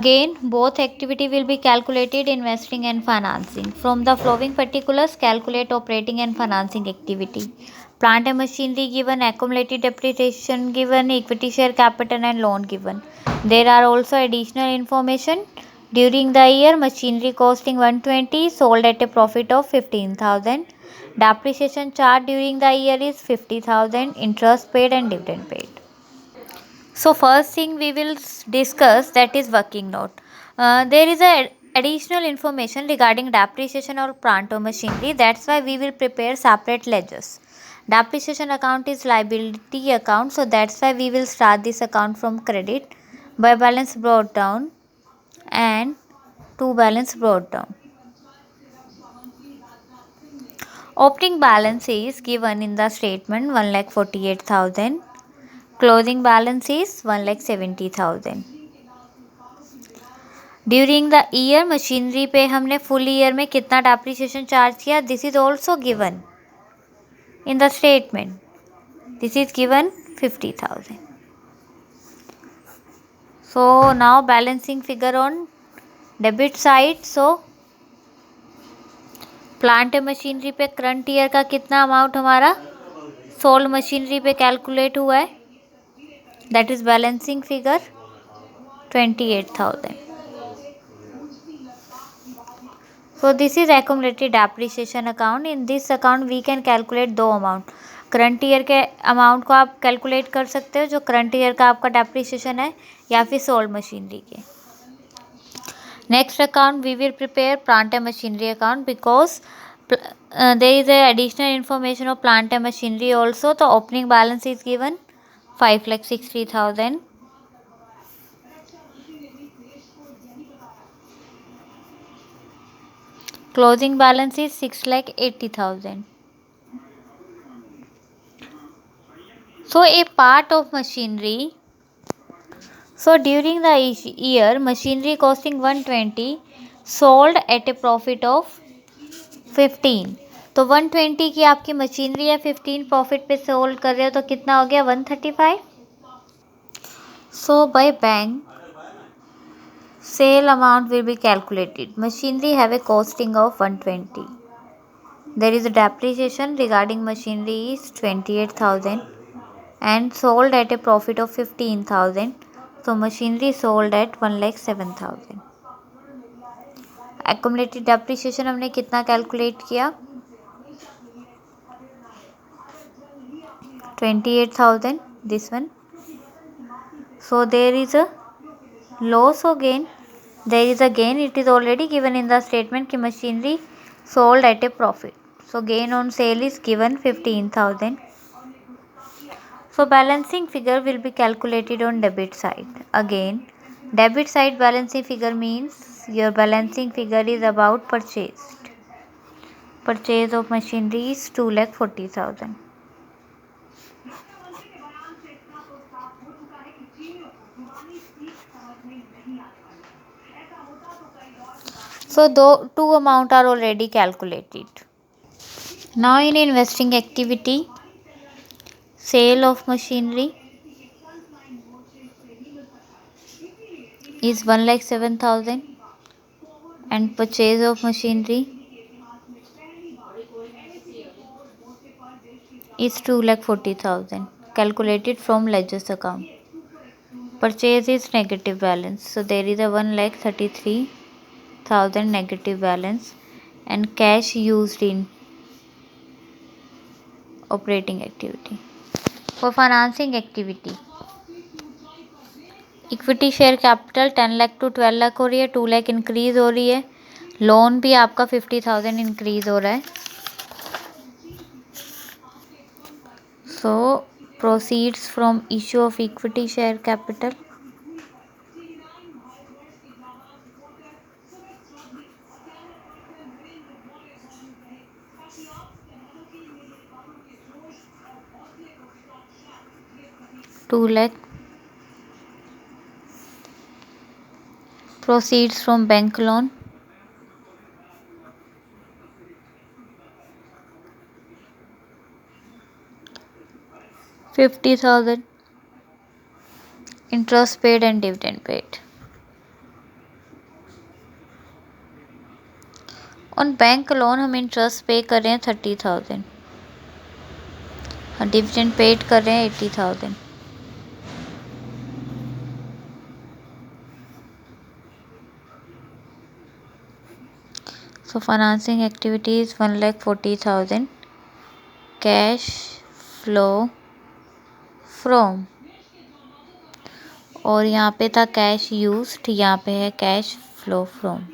Again, both activity will be calculated investing and financing. From the following particulars, calculate operating and financing activity. Plant and machinery given, accumulated depreciation given, equity share capital and loan given. There are also additional information. During the year, machinery costing 120, sold at a profit of 15,000. Depreciation charge during the year is 50,000, interest paid and dividend paid. So first thing we will discuss, that is working note. There is a additional information regarding depreciation or plant or machinery. That's why we will prepare separate ledgers. Depreciation account is liability account, so that's why we will start this account from credit by balance brought down and to balance brought down. Opening balance is given in the statement 1,48,000. Closing balance is 1,70,000. During the year machinery पे हमने full year में कितना depreciation charge किया, this is also given in the statement. This is given 50,000. So now balancing figure on debit side. So plant machinery पे current year का कितना amount हमारा sold machinery पे कैलकुलेट हुआ है, that is balancing figure 28,000. So this is accumulated depreciation account. In this account we can calculate दो amount. Current year के amount को आप कैलकुलेट कर सकते हो जो करंट ईयर का आपका डेप्रिसिएशन है, या फिर सोल्ड मशीनरी के. Next account we will prepare plant and machinery account because there is a additional information of plant and machinery also. The opening balance is given 5,60,000. Closing balance is 6,80,000. So a part of machinery. So during the year, machinery costing 120 sold at a profit of 15. तो 120 की आपकी machinery है, 15 profit पे sold कर रहे हो, तो कितना हो गया 135. So by bank sale amount will be calculated. Machinery have a costing of 120. There is a depreciation regarding machinery is 28,000 and sold at a profit of 15,000. So machinery sold at 1,07,000. Accumulated depreciation हमने कितना calculate किया 28,000, this one. So there is a loss or gain, there is a gain. It is already given in the statement कि machinery sold at a profit. So gain on sale is given 15,000. So balancing figure will be calculated on debit side. Again, debit side balancing figure means your balancing figure is about purchased. Purchase of machinery is 2,40,000. So two amount are already calculated. Now in investing activity, sale of machinery is 1,07,000 and purchase of machinery is 2,40,000 calculated from ledgers account. Purchase is negative balance, so there is a 1,33,000 negative balance and cash used in operating activity. For financing activity, equity share capital 10 lakh to 12 lakh हो रही है, 2 lakh increase हो रही है. Loan भी आपका 50,000 increase हो रहा है. So proceeds from issue of equity share capital two lakh. proceeds from bank loan 50,000. interest paid and dividend paid. On bank loan हम इंटरेस्ट पे कर रहे हैं 30,000, डिविडेंड पेड कर रहे हैं 80,000। So financing activities 1,40,000, cash flow from, और यहाँ पे था कैश यूज्ड, यहाँ पे है कैश फ्लो फ्रॉम।